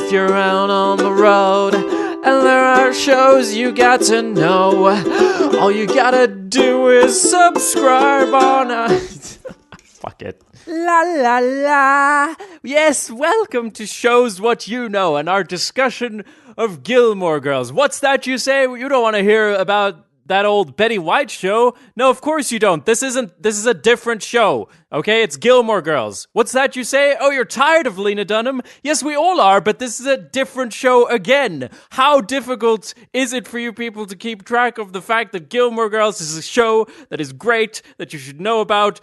if you're out on the road and there are shows you got to know, all you gotta do is subscribe on fuck it. La la la. Yes, welcome to Shows What You Know and our discussion of Gilmore Girls. What's that you say? You don't want to hear about that old Betty White show? No, of course you don't. This is a different show. Okay, it's Gilmore Girls. What's that you say? Oh, you're tired of Lena Dunham? Yes, we all are, but this is a different show again. How difficult is it for you people to keep track of the fact that Gilmore Girls is a show that is great, that you should know about?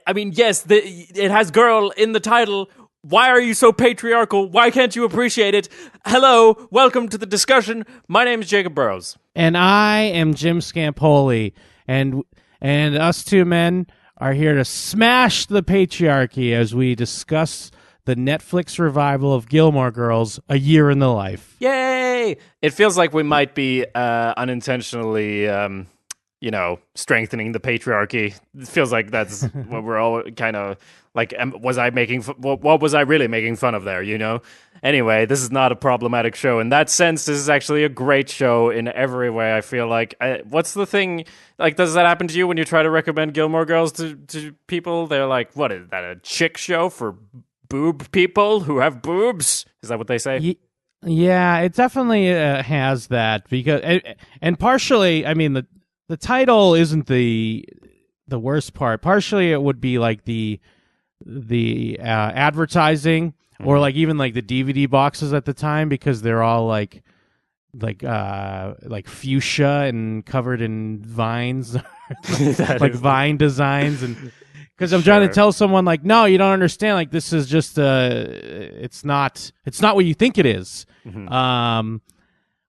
I mean, yes, it has girl in the title. Why are you so patriarchal? Why can't you appreciate it? Hello, welcome to the discussion. My name is Jacob Burrows. And I am Jim Scampoli. And us two men are here to smash the patriarchy as we discuss the Netflix revival of Gilmore Girls, A Year in the Life. Yay! It feels like we might be unintentionally... strengthening the patriarchy. It feels like that's what we're all kind of like. Was I making? What was I really making fun of there? You know. Anyway, this is not a problematic show in that sense. This is actually a great show in every way. I feel like. What's the thing? Like, does that happen to you when you try to recommend Gilmore Girls to people? They're like, "What is that? A chick show for boob people who have boobs?" Is that what they say? Yeah, it definitely has that because, and partially, I mean the title isn't the worst part. Partially, it would be like the advertising, or like even like the DVD boxes at the time, because they're all like fuchsia and covered in vines, like vine designs, and because I'm trying to tell someone like, no, you don't understand. Like, this is just it's not what you think it is. Mm-hmm.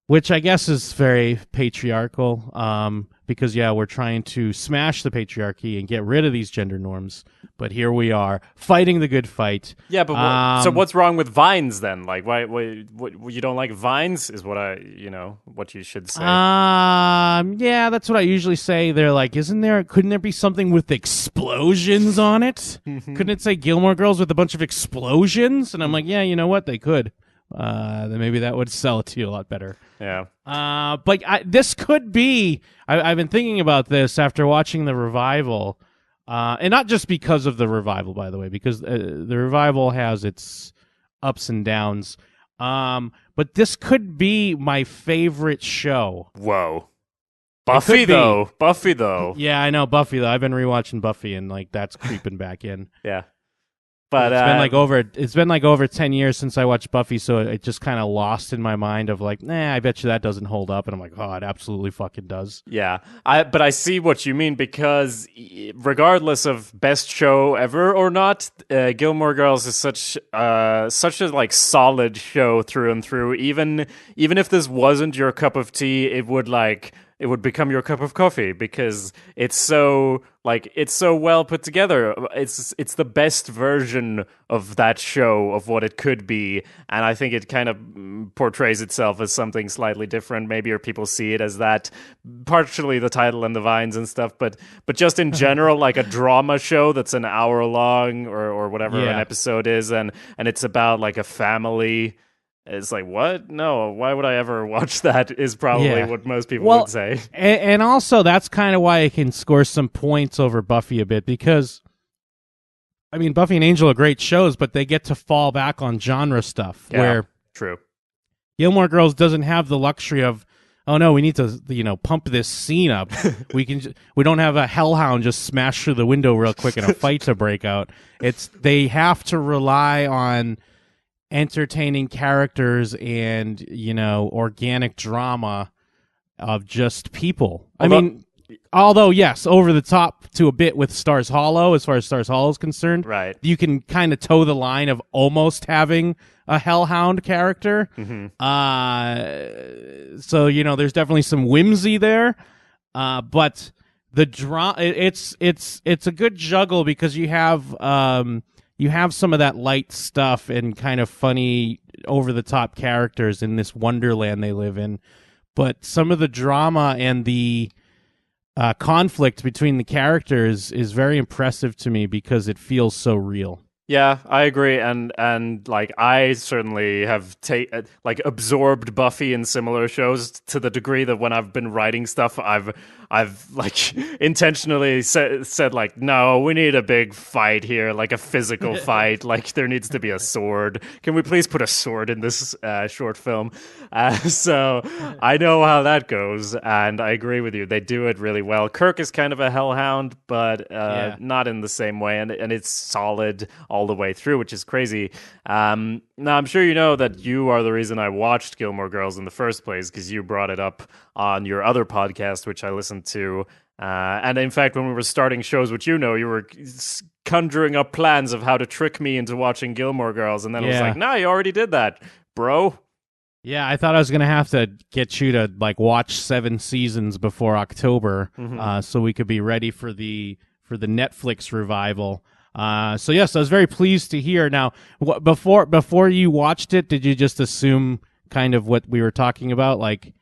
Which I guess is very patriarchal. Because, yeah, we're trying to smash the patriarchy and get rid of these gender norms. But here we are, fighting the good fight. Yeah, but so what's wrong with vines then? Like, why you don't like vines is what what you should say. Yeah, that's what I usually say. They're like, couldn't there be something with explosions on it? Couldn't it say Gilmore Girls with a bunch of explosions? And I'm like, yeah, you know what? They could. Then maybe that would sell it to you a lot better. Yeah. But this could be. I've been thinking about this after watching the revival, and not just because of the revival, by the way, because the revival has its ups and downs. But this could be my favorite show. Whoa. Buffy though. Yeah, I know Buffy though. I've been rewatching Buffy, and like that's creeping back in. Yeah. But it's been like over 10 years since I watched Buffy, so it just kind of lost in my mind of like, I bet you that doesn't hold up, and I'm like, oh, it absolutely fucking does. Yeah, but I see what you mean, because regardless of best show ever or not, Gilmore Girls is such a like solid show through and through. Even if this wasn't your cup of tea, it would become your cup of coffee, because it's so well put together. It's the best version of that show, of what it could be, and I think it kind of portrays itself as something slightly different, maybe, or people see it as that. Partially the title and the vines and stuff, but just in general, like a drama show that's an hour long or whatever an episode is, and it's about like a family. It's like, what? No, why would I ever watch that, is probably what most people would say. And also, that's kind of why I can score some points over Buffy a bit, because, I mean, Buffy and Angel are great shows, but they get to fall back on genre stuff, where true. Gilmore Girls doesn't have the luxury of, oh no, we need to, pump this scene up. We don't have a hellhound just smash through the window real quick and a fight to break out. They have to rely on entertaining characters and organic drama of just people. Although yes, over the top to a bit with Stars Hollow, as far as Stars Hollow is concerned, right? You can kind of toe the line of almost having a hellhound character. Mm-hmm. So there's definitely some whimsy there, but the drama it's a good juggle, because you have some of that light stuff and kind of funny, over-the-top characters in this wonderland they live in. But some of the drama and the conflict between the characters is very impressive to me, because it feels so real. Yeah, I agree, and like I certainly have like absorbed Buffy and similar shows to the degree that when I've been writing stuff, I've like intentionally said like, no, we need a big fight here, like a physical fight, like there needs to be a sword. Can we please put a sword in this short film? So I know how that goes, and I agree with you. They do it really well. Kirk is kind of a hellhound, but Yeah. not in the same way, and it's solid all the way through, which is crazy. Now, I'm sure you know that you are the reason I watched Gilmore Girls in the first place, because you brought it up on your other podcast, which I listened to. And in fact, when we were starting shows, which you were conjuring up plans of how to trick me into watching Gilmore Girls, and then I was Yeah. like, nah, you already did that, bro. Yeah, I thought I was gonna have to get you to like watch 7 seasons before October, so we could be ready for the Netflix revival. So yes, I was very pleased to hear. Now, before you watched it, did you just assume kind of what we were talking about, like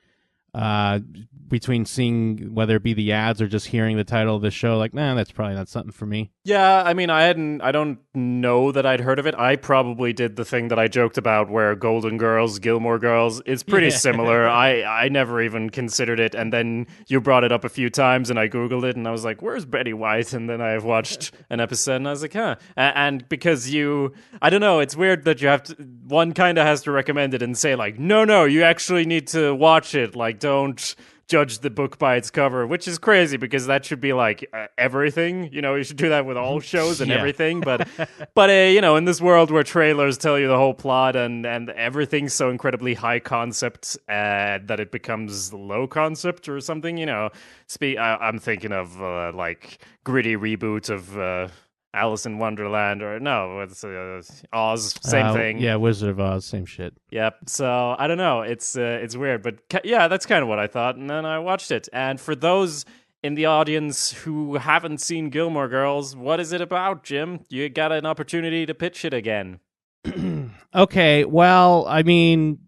between seeing whether it be the ads or just hearing the title of the show, like, nah, that's probably not something for me? Yeah, I mean, I don't know that I'd heard of it. I probably did the thing that I joked about where Golden Girls, Gilmore Girls, it's pretty similar. I never even considered it, and then you brought it up a few times, and I Googled it, and I was like, where's Betty White? And then I watched an episode, and I was like, huh. And because I don't know, it's weird that you have to, one kind of has to recommend it and say like, no, you actually need to watch it. Like, don't judge the book by its cover, which is crazy because that should be like everything. You should do that with all shows and everything. But in this world where trailers tell you the whole plot and everything's so incredibly high concept that it becomes low concept or something. I'm thinking of like gritty reboot of Alice in Wonderland, or no, it's Oz, same thing. Yeah, Wizard of Oz, same shit. Yep. So I don't know. It's weird, but yeah, that's kind of what I thought, and then I watched it. And for those in the audience who haven't seen Gilmore Girls, what is it about, Jim? You got an opportunity to pitch it again. Okay, well, I mean,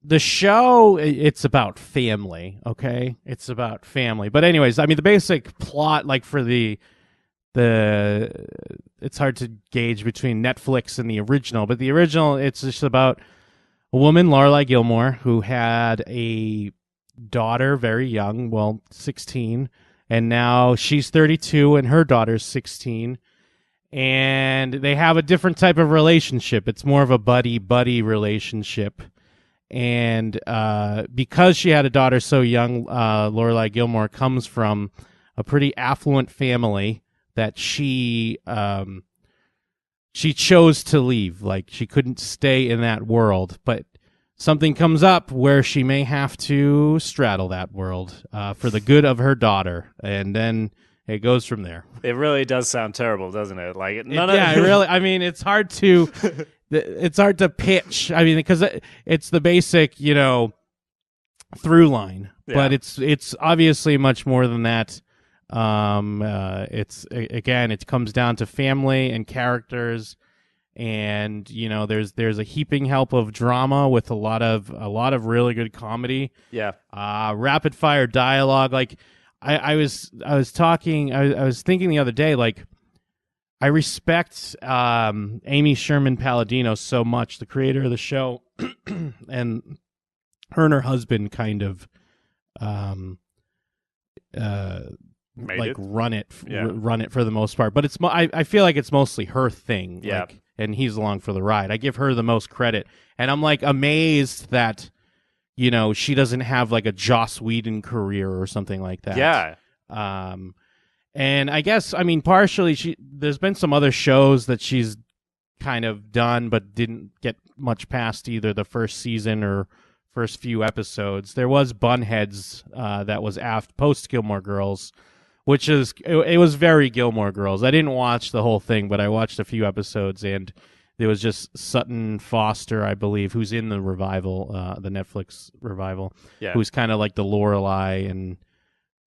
the show, it's about family. Okay, it's about family. But anyways, I mean, the basic plot, like for it's hard to gauge between Netflix and the original, but the original, it's just about a woman, Lorelai Gilmore, who had a daughter very young, 16, and now she's 32 and her daughter's 16, and they have a different type of relationship. It's more of a buddy relationship, and because she had a daughter so young, Lorelai Gilmore comes from a pretty affluent family that she chose to leave. Like, she couldn't stay in that world, but something comes up where she may have to straddle that world for the good of her daughter, and then it goes from there. It really does sound terrible, doesn't it? Like really. I mean, it's hard to pitch. I mean, because it's the basic, through line, but it's obviously much more than that. It comes down to family and characters, and there's a heaping help of drama with a lot of really good comedy. Yeah. Rapid fire dialogue. Like I was thinking the other day, like, I respect Amy Sherman-Palladino so much, the creator of the show, and her husband kind of run it for the most part, but I feel like it's mostly her thing. Yeah. And he's along for the ride. I give her the most credit, and I'm like amazed that she doesn't have like a Joss Whedon career or something like that. Yeah. And I guess, I mean, partially there's been some other shows that she's kind of done but didn't get much past either the first season or first few episodes. There was Bunheads that was post Gilmore Girls, which it was very Gilmore Girls. I didn't watch the whole thing, but I watched a few episodes, and there was just Sutton Foster, I believe, who's in the revival, the Netflix revival, who's kind of like the Lorelai and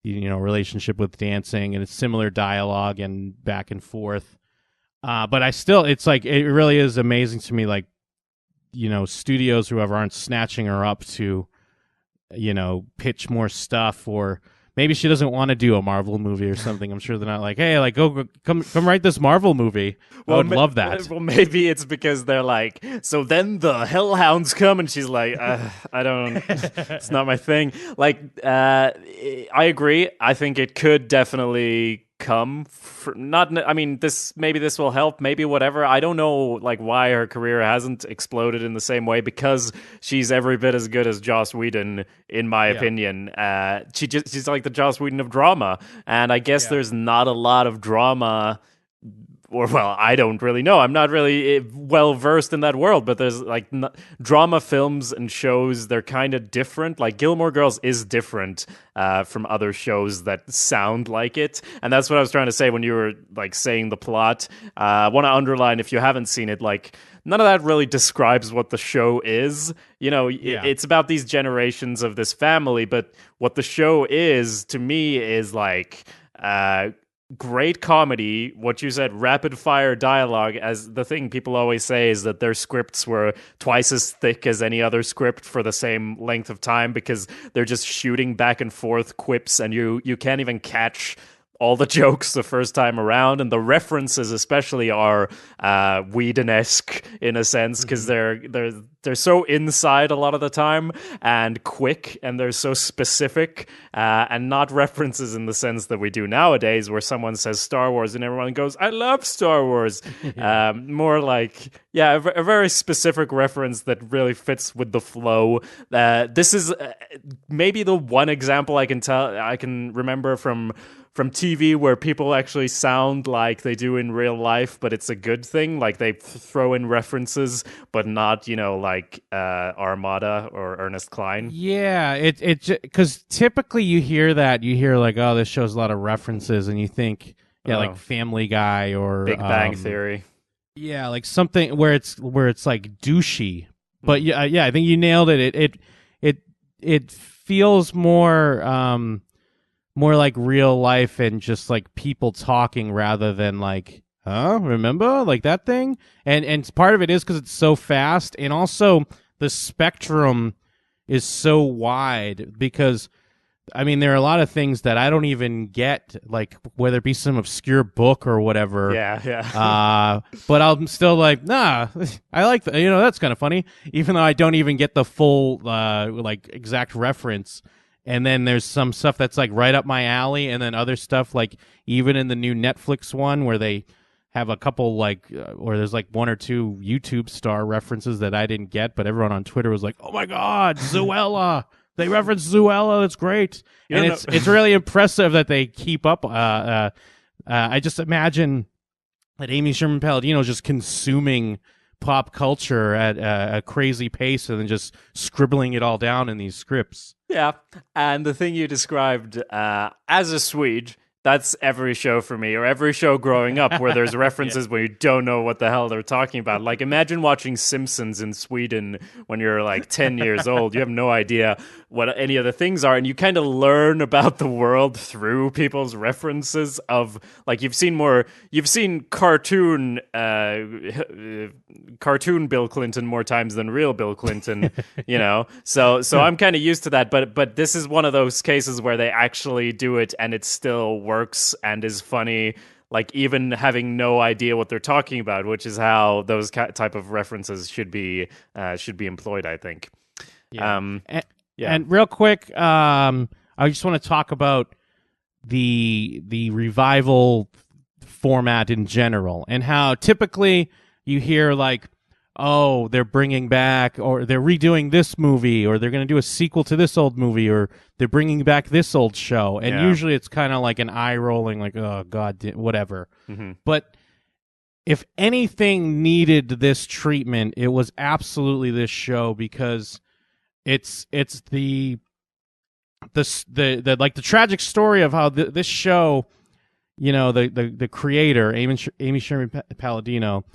relationship with dancing, and it's similar dialogue and back and forth. But it's like, it really is amazing to me, like, studios, whoever, aren't snatching her up to, pitch more stuff, or maybe she doesn't want to do a Marvel movie or something. I'm sure they're not like, hey, like go come write this Marvel movie. I would love that. Well, maybe it's because they're like, so then the hellhounds come, and she's like, I don't, it's not my thing. Like, I agree. I think it could definitely come maybe this will help, maybe whatever. I don't know like why her career hasn't exploded in the same way, because she's every bit as good as Joss Whedon in my opinion. She's like the Joss Whedon of drama, and I guess there's not a lot of drama. Or, well, I don't really know. I'm not really well versed in that world, but there's like drama films and shows, they're kind of different. Like Gilmore Girls is different from other shows that sound like it. And that's what I was trying to say when you were like saying the plot. I want to underline, if you haven't seen it, like none of that really describes what the show is. You know, it's about these generations of this family, but what the show is, to me, is like great comedy, what you said, rapid fire dialogue. As the thing people always say is that their scripts were twice as thick as any other script for the same length of time, because they're just shooting back and forth quips, and you can't even catch all the jokes the first time around, and the references especially are Whedon-esque in a sense, because they're so inside a lot of the time and quick, and they're so specific, and not references in the sense that we do nowadays, where someone says Star Wars and everyone goes, I love Star Wars. More like, a very specific reference that really fits with the flow. This is maybe the one example I can remember from TV where people actually sound like they do in real life, but it's a good thing. Like they throw in references, but not, like Armada or Ernest Cline. Yeah, it because typically you hear like, oh, this shows a lot of references, and you think, like Family Guy or Big Bang Theory. Yeah, like something where it's like douchey. But I think you nailed it. It feels more like real life and just like people talking, rather than like, remember like that thing? And part of it is because it's so fast, and also the spectrum is so wide, because I mean, there are a lot of things that I don't even get, like whether it be some obscure book or whatever. Yeah. But I'm still like, nah, I like that. That's kind of funny, even though I don't even get the full like exact reference. And then there's some stuff that's like right up my alley, and then other stuff like even in the new Netflix one where they have a couple like, or there's like one or two YouTube star references that I didn't get, but everyone on Twitter was like, "Oh my God, Zoella! They referenced Zoella. That's great." And it's really impressive that they keep up. I just imagine that Amy Sherman-Palladino is just consuming pop culture at a crazy pace, and then just scribbling it all down in these scripts. Yeah, and the thing you described as a Swede, that's every show for me, or every show growing up where there's references where you don't know what the hell they're talking about. Like, imagine watching Simpsons in Sweden when you're like 10 years old. You have no idea what any of the things are, and you kind of learn about the world through people's references of, like, you've seen cartoon Bill Clinton more times than real Bill Clinton, So I'm kind of used to that, but this is one of those cases where they actually do it and it still works and is funny, like even having no idea what they're talking about, which is how those type of references should be employed, I think. And real quick, I just want to talk about the revival format in general, and how typically you hear like, oh, they're bringing back, or they're redoing this movie, or they're going to do a sequel to this old movie, or they're bringing back this old show. And usually it's kind of like an eye rolling, like, oh God, whatever. Mm-hmm. But if anything needed this treatment, it was absolutely this show, because it's the like the tragic story of how this show, the creator, Amy Sherman-Palladino,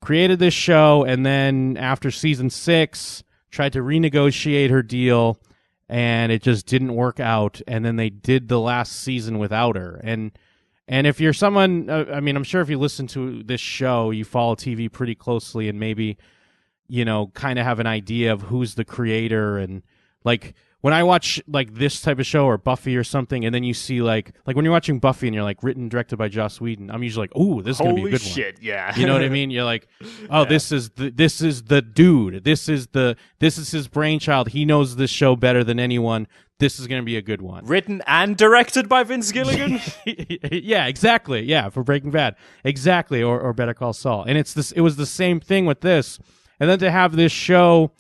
created this show, and then after season 6 tried to renegotiate her deal, and it just didn't work out, and then they did the last season without her. And if you're someone, I'm sure if you listen to this show, you follow TV pretty closely, and maybe kind of have an idea of who's the creator, and like when I watch like this type of show or Buffy or something, and then you see like when you're watching Buffy and you're like written and directed by Joss Whedon, I'm usually like, ooh, this is gonna be a good shit, one. Yeah. You know what I mean? You're like, oh, this is the dude. This is his brainchild. He knows this show better than anyone. This is gonna be a good one. Written and directed by Vince Gilligan. Yeah, exactly. Yeah, for Breaking Bad, exactly, or Better Call Saul. And it was the same thing with this, and then to have this show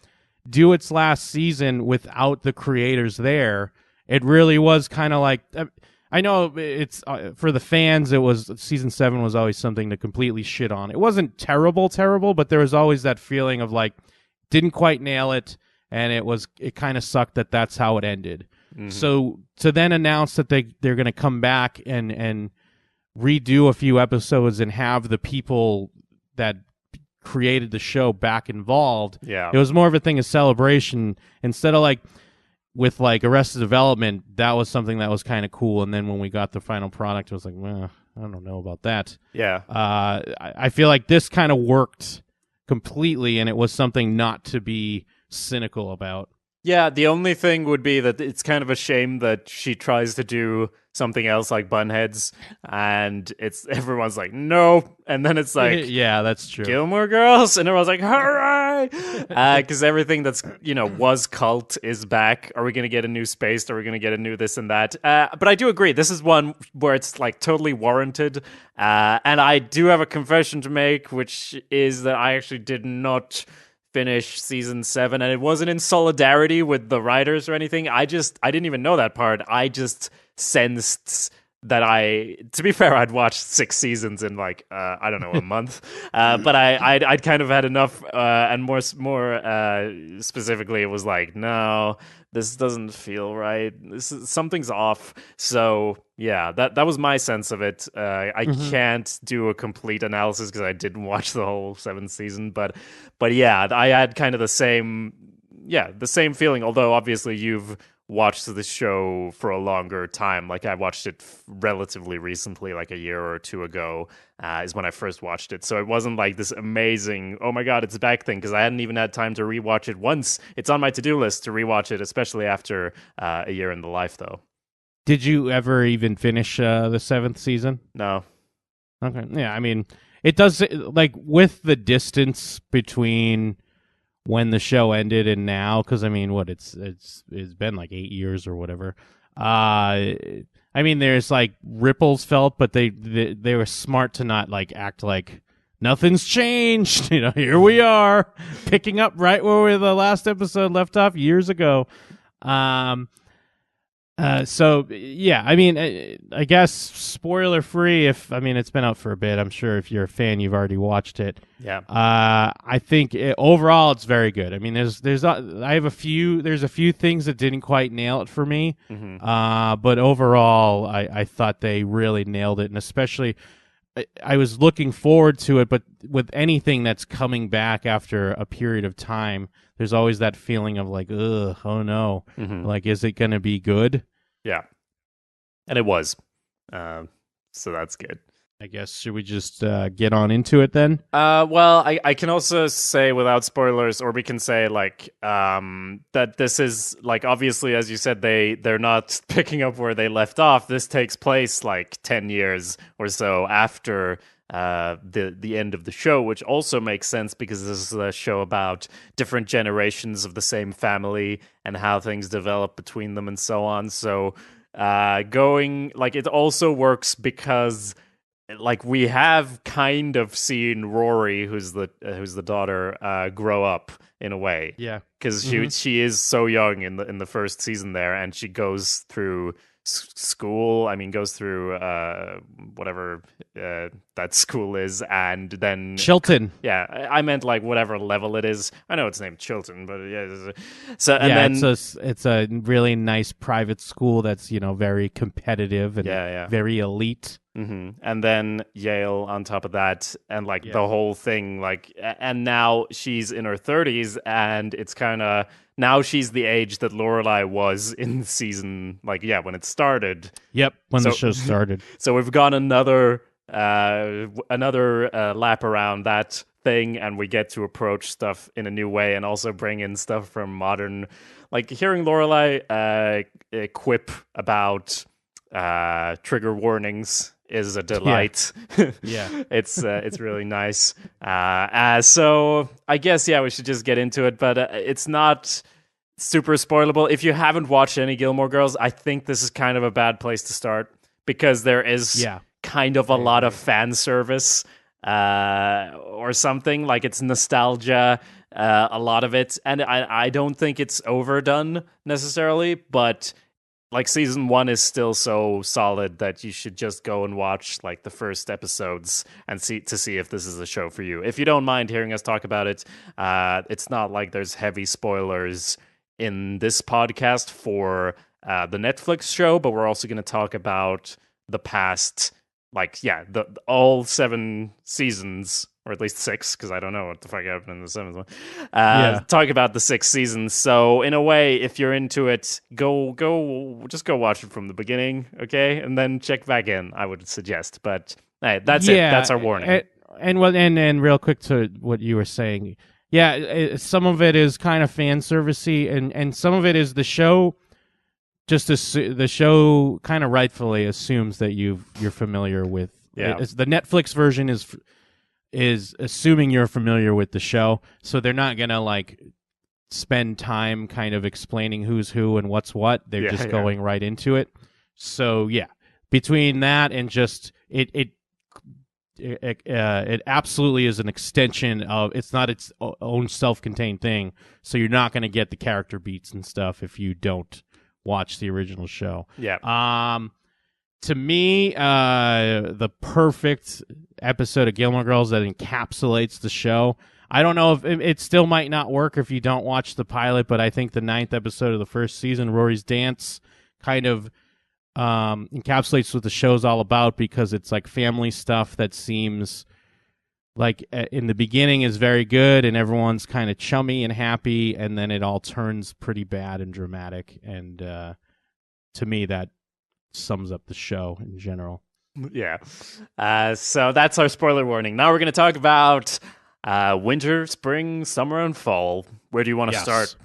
do its last season without the creators there, it really was kind of like, I know it's for the fans, it was season 7 was always something to completely shit on. It wasn't terrible, but there was always that feeling of like, didn't quite nail it, and it kind of sucked that that's how it ended. Mm-hmm. So to then announce that they're going to come back and redo a few episodes and have the people that created the show back involved, it was more of a thing of celebration instead of like with like Arrested Development. That was something that was kind of cool, and then when we got the final product, it was like, well, I don't know about that. I feel like this kind of worked completely, and it was something not to be cynical about. Yeah, the only thing would be that it's kind of a shame that she tries to do something else like Bunheads, and everyone's like, no, and then it's like, yeah, that's true, Gilmore Girls, and everyone's like, hooray! Because everything that's, was cult is back. Are we going to get a new Spaced? Are we going to get a new this and that? But I do agree, this is one where it's like totally warranted, and I do have a confession to make, which is that I actually did not finish season 7, and it wasn't in solidarity with the writers or anything. I didn't even know that part. I just sensed that to be fair, I'd watched 6 seasons in like I don't know, a month, but I'd kind of had enough, and more specifically, it was like, no, this doesn't feel right. Something's off. So yeah, that was my sense of it. I can't do a complete analysis because I didn't watch the whole 7th season, but yeah, I had kind of the same feeling. Although obviously you've watched the show for a longer time. Like I watched it relatively recently, like a year or 2 ago, is when I first watched it. So it wasn't like this amazing, oh my god, it's back thing, because I hadn't even had time to rewatch it once. It's on my to-do list to rewatch it, especially after a year in the life, though. Did you ever even finish the 7th season? No. Okay. Yeah, I mean, it does, like, with the distance between when the show ended and now, because I mean, it's been like 8 years or whatever. I mean, there's like ripples felt, but they were smart to not like act like nothing's changed. Here we are, picking up right where the last episode left off years ago. So yeah, I mean, I guess spoiler free. It's been out for a bit. I'm sure if you're a fan, you've already watched it. Yeah. I think overall it's very good. I mean, there's a few things that didn't quite nail it for me. Mm-hmm. But overall, I thought they really nailed it, and especially I was looking forward to it. But with anything that's coming back after a period of time, there's always that feeling of like, ugh, oh no, like, is it going to be good? Yeah. And it was. So that's good. I guess, should we just get on into it then? Well, I can also say without spoilers, or we can say like that this is like, obviously, as you said, they're not picking up where they left off. This takes place like 10 years or so after the end of the show, which also makes sense because this is a show about different generations of the same family and how things develop between them and so on. So it also works because like we have kind of seen Rory, who's the daughter, grow up in a way. Yeah, because she is so young in the first season there, and she goes through school. I mean, goes through whatever that school is, and then Chilton. Yeah, I meant like whatever level it is. I know it's named Chilton, but yeah. So and yeah, then it's a really nice private school that's very competitive and very elite. Mm-hmm. And then Yale on top of that, and like the whole thing, like, and now she's in her 30s, and it's kind of, now she's the age that Lorelai was in season, like, when it started. Yep, when the show started. So we've gone another lap around that thing, and we get to approach stuff in a new way, and also bring in stuff from modern, like hearing Lorelai quip about trigger warnings is a delight. Yeah. It's really nice. So I guess we should just get into it, but it's not super spoilable. If you haven't watched any Gilmore Girls, I think this is kind of a bad place to start, because there is kind of a lot of fan service or something. Like, it's nostalgia, a lot of it, and I don't think it's overdone necessarily, but like season 1 is still so solid that you should just go and watch like the first episodes and see if this is a show for you. If you don't mind hearing us talk about it, it's not like there's heavy spoilers in this podcast for the Netflix show, but we're also going to talk about the past, all 7 seasons, or at least 6, because I don't know what the fuck happened in the 7th one. Talk about the 6 seasons. So in a way, if you're into it, just go watch it from the beginning, okay, and then check back in. I would suggest, but hey, that's it. That's our warning. And real quick to what you were saying, some of it is kind of fan servicey, and some of it is the show. The show kind of rightfully assumes that you're familiar with. The Netflix version is assuming you're familiar with the show, so they're not gonna like spend time kind of explaining who's who and what's what. They're just going right into it. So between that and just it absolutely is an extension of. It's not its own self-contained thing, so you're not gonna get the character beats and stuff if you don't watch the original show. To me, the perfect episode of Gilmore Girls that encapsulates the show. I don't know if it still might not work if you don't watch the pilot, but I think the 9th episode of the first season, Rory's Dance, kind of encapsulates what the show's all about, because it's like family stuff that seems like in the beginning is very good and everyone's kind of chummy and happy, and then it all turns pretty bad and dramatic. And to me, that sums up the show in general. So that's our spoiler warning. Now we're going to talk about winter, spring, summer, and fall. Where do you want to start?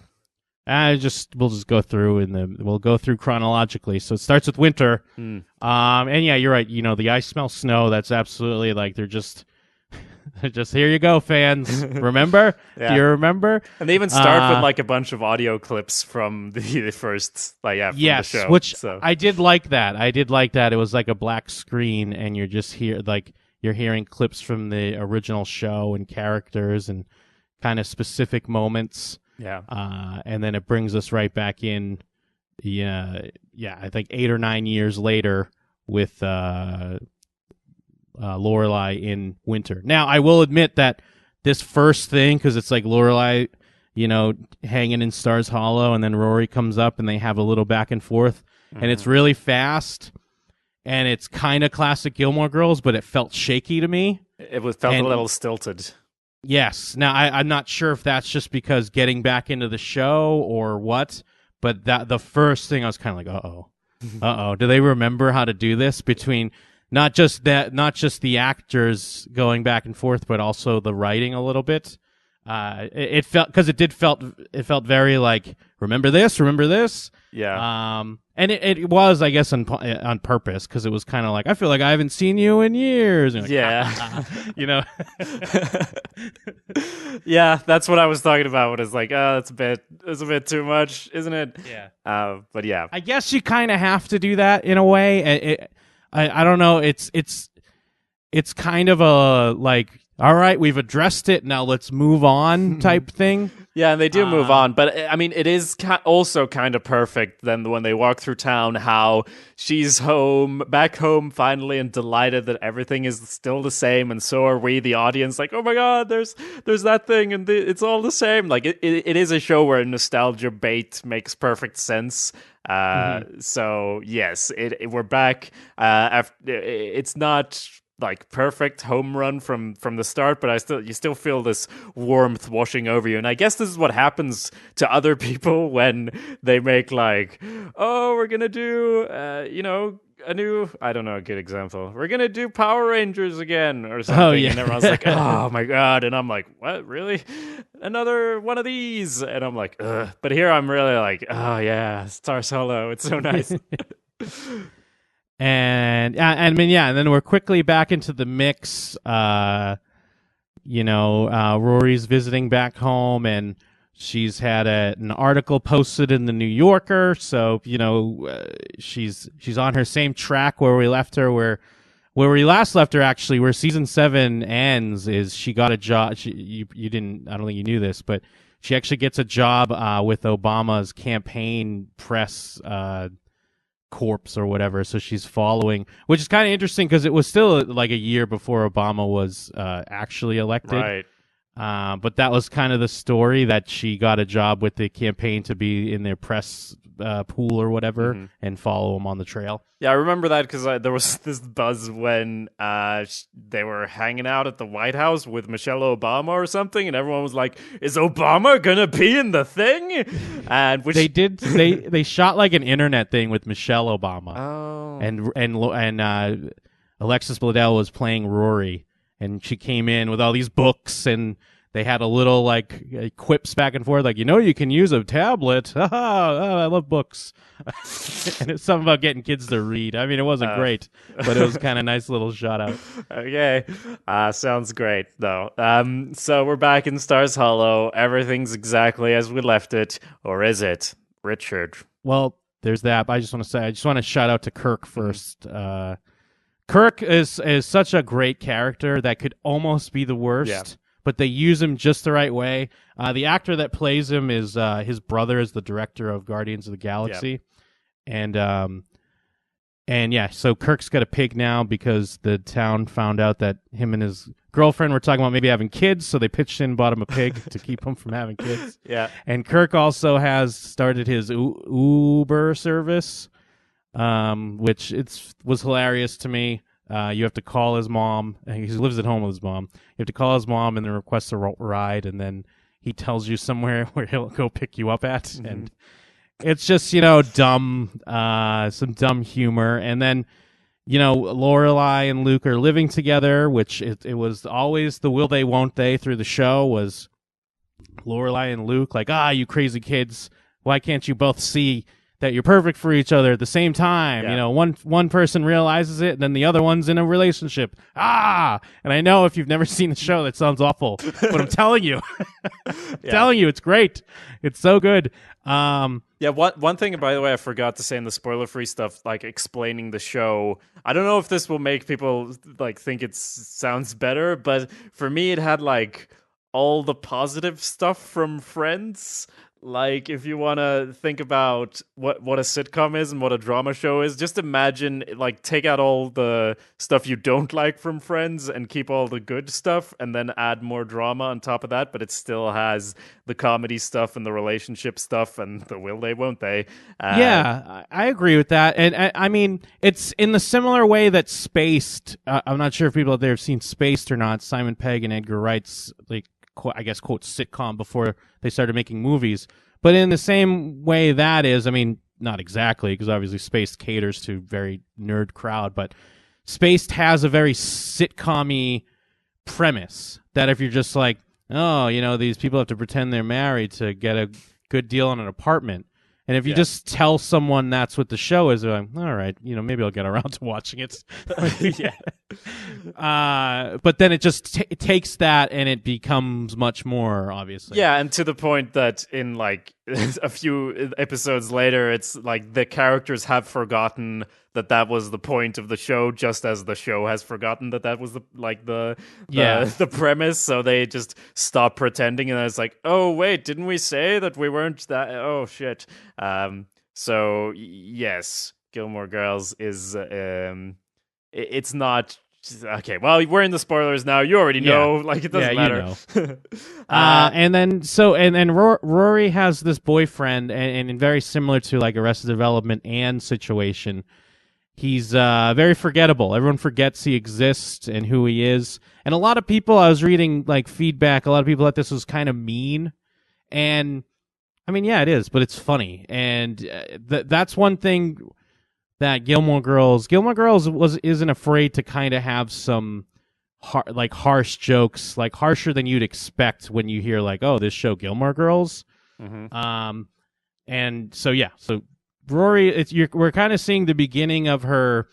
We'll just go through we'll go through chronologically. So it starts with winter. And you're right. You know, the ice smell snow. That's absolutely like they're just here you go, fans. Remember? Do you remember? And they even start with like a bunch of audio clips from the first, from the show. Which I did like that. It was like a black screen, and you're just you're hearing clips from the original show and characters and kind of specific moments. And then it brings us right back in. I think 8 or 9 years later with Lorelai in winter. Now, I will admit that this first thing, because it's like Lorelai, hanging in Stars Hollow, and then Rory comes up and they have a little back and forth, and it's really fast, and it's kind of classic Gilmore Girls, but it felt shaky to me. It felt a little stilted. Yes. Now, I'm not sure if that's just because getting back into the show or what, but the first thing I was kind of like, uh-oh. Do they remember how to do this between... Not just the actors going back and forth, but also the writing a little bit. It felt very like, remember this? Yeah. And it was, I guess, on purpose, because it was kind of like, I feel like I haven't seen you in years. Like, Yeah, that's what I was talking about. It's like, it's a bit too much, isn't it? Yeah. But yeah, I guess you kind of have to do that in a way. I don't know. It's kind of a like, all right, we've addressed it, now let's move on type thing. Yeah, and they do move on, but I mean, it is also kind of perfect then when they walk through town, how she's back home finally, and delighted that everything is still the same, and so are we, the audience, like, oh my god, there's that thing, and it's all the same. Like, it is a show where nostalgia bait makes perfect sense. So yes, we're back. It's not like perfect home run from the start, but you still feel this warmth washing over you. And I guess this is what happens to other people when they make like, oh, we're gonna do I don't know, a good example. We're gonna do Power Rangers again or something. Oh, yeah. And everyone's like, oh my God. And I'm like, what, really? Another one of these? And I'm like, ugh. But here I'm really like, oh yeah, Star Solo. It's so nice. And I mean, yeah, and then we're quickly back into the mix. Rory's visiting back home, and she's had an article posted in the New Yorker. So she's on her same track where we left her, where we last left her. Actually, where season 7 ends is she got a job. You didn't. I don't think you knew this, but she actually gets a job with Obama's campaign press corpse or whatever. So she's following, which is kind of interesting because it was still like a year before Obama was actually elected. Right. But that was kind of the story, that she got a job with the campaign to be in their press pool or whatever, and follow them on the trail. Yeah, I remember that because there was this buzz when they were hanging out at the White House with Michelle Obama or something, and everyone was like, "Is Obama gonna be in the thing?" And which they shot like an internet thing with Michelle Obama. Oh. And Alexis Bledel was playing Rory, and she came in with all these books, and they had a little like quips back and forth, like, you can use a tablet. Oh, I love books. And it's something about getting kids to read. I mean, it wasn't great, but it was kind of nice little shout out. Okay. Sounds great, though. So we're back in Stars Hollow. Everything's exactly as we left it. Or is it, Richard? Well, there's that. But I just want to shout out to Kirk first. Kirk is such a great character that could almost be the worst. Yeah. But they use him just the right way. The actor that plays him is his brother is the director of Guardians of the Galaxy. Yep. And yeah, so Kirk's got a pig now because the town found out that him and his girlfriend were talking about maybe having kids, so they pitched in and bought him a pig to keep him from having kids. Yeah. And Kirk also has started his Uber service, which was hilarious to me. You have to call his mom. He lives at home with his mom. You have to call his mom and then request a ride, and then he tells you somewhere where he'll go pick you up at. Mm-hmm. And it's just, dumb, some dumb humor. And then, Lorelai and Luke are living together, which it was always the will they, won't they through the show was Lorelai and Luke, like, you crazy kids. Why can't you both see that you're perfect for each other at the same time? Yeah. One person realizes it, and then the other one's in a relationship. And I know if you've never seen the show, that sounds awful, but I'm telling you, telling you, it's great. It's so good. Yeah, one thing, by the way, I forgot to say in the spoiler-free stuff, like explaining the show. I don't know if this will make people like think it sounds better, but for me, it had like all the positive stuff from Friends. Like, if you want to think about what a sitcom is and what a drama show is, just imagine, like, take out all the stuff you don't like from Friends and keep all the good stuff, and then add more drama on top of that, but it still has the comedy stuff and the relationship stuff and the will they, won't they. Yeah, I agree with that. And I mean, it's in the similar way that Spaced, I'm not sure if people out there have seen Spaced or not, Simon Pegg and Edgar Wright's, like, I guess, quote, sitcom before they started making movies. But in the same way that is, I mean, not exactly, because obviously Spaced caters to a very nerd crowd, but Spaced has a very sitcom-y premise that if you're just like, these people have to pretend they're married to get a good deal on an apartment. And if you just tell someone that's what the show is, they're like, all right, maybe I'll get around to watching it. But then it just takes that and it becomes much more, obviously. Yeah, and to the point that in like a few episodes later, it's like the characters have forgotten that was the point of the show, just as the show has forgotten that was the premise. So they just stop pretending, and it's like, oh wait, didn't we say that we weren't that? Oh shit. So yes, Gilmore Girls is it's not. Okay, well, we're in the spoilers now. You already know, like, it doesn't matter. And then Rory has this boyfriend, and very similar to like Arrested Development and Situation, he's very forgettable. Everyone forgets he exists and who he is. And a lot of people, I was reading like feedback, a lot of people thought this was kind of mean. And I mean, yeah, it is, but it's funny. And that's one thing that Gilmore Girls isn't afraid to kind of have some harsh jokes, like harsher than you'd expect when you hear like, oh, this show Gilmore Girls. Mm-hmm. And so Rory, we're kind of seeing the beginning of her,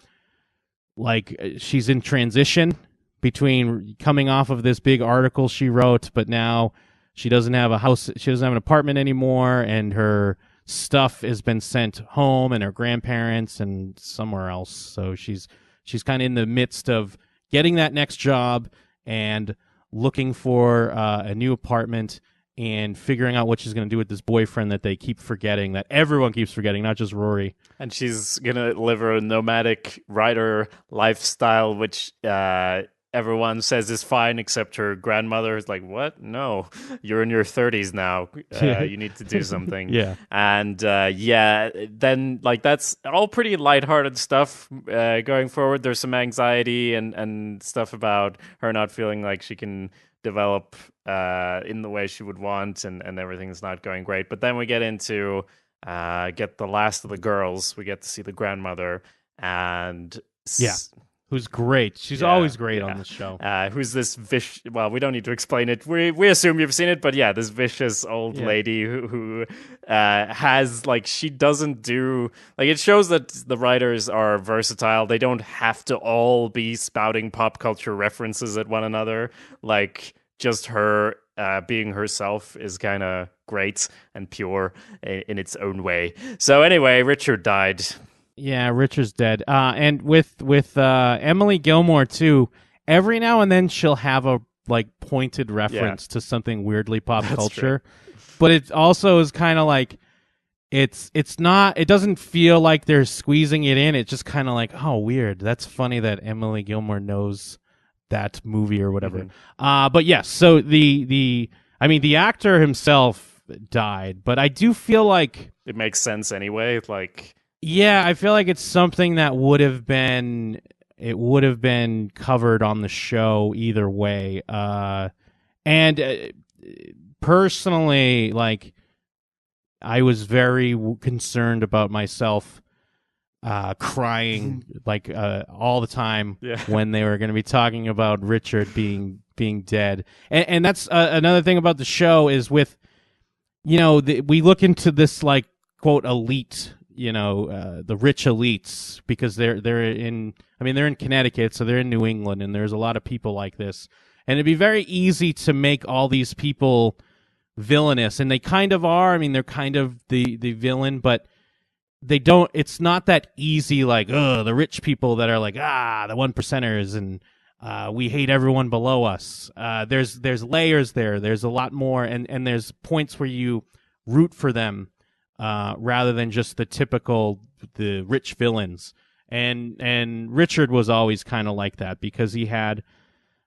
like she's in transition between coming off of this big article she wrote, but now she doesn't have a house, she doesn't have an apartment anymore, and her stuff has been sent home and her grandparents and somewhere else. So she's kind of in the midst of getting that next job and looking for a new apartment and figuring out what she's going to do with this boyfriend that they keep forgetting, that everyone keeps forgetting, not just Rory. And she's going to live a nomadic writer lifestyle, which everyone says is fine, except her grandmother is like, what? No, you're in your 30s now. You need to do something. Yeah. And then like that's all pretty lighthearted stuff going forward. There's some anxiety and stuff about her not feeling like she can develop in the way she would want, and everything's not going great. But then we get into get the last of the girls. We get to see the grandmother and who's great. She's always great on this show. Who's this well, we don't need to explain it. We assume you've seen it, but yeah, this vicious old lady who has, like, she doesn't do, like, it shows that the writers are versatile. They don't have to all be spouting pop culture references at one another. Like, just her being herself is kind of great and pure in its own way. So anyway, Richard died. Yeah, Richard's dead. And with Emily Gilmore too, every now and then she'll have a like pointed reference to something weirdly pop culture. True. But it also is kind of like it doesn't feel like they're squeezing it in. It's just kind of like, oh, weird. That's funny that Emily Gilmore knows that movie or whatever. Mm-hmm. But yes, so the actor himself died, but I do feel like it makes sense anyway. Like, yeah, I feel like it's something that would have been covered on the show either way. And personally, like, I was very concerned about myself crying like all the time when they were going to be talking about Richard being dead. And that's another thing about the show is with, we look into this like quote elite, the rich elites, because they're in Connecticut, so they're in New England, and there's a lot of people like this. And it'd be very easy to make all these people villainous, and they kind of are. I mean, they're kind of the villain, but they don't. It's not that easy. Like, the rich people that are like, the one percenters, and we hate everyone below us. There's layers there. There's a lot more, and there's points where you root for them rather than just the rich villains. And Richard was always kind of like that because he had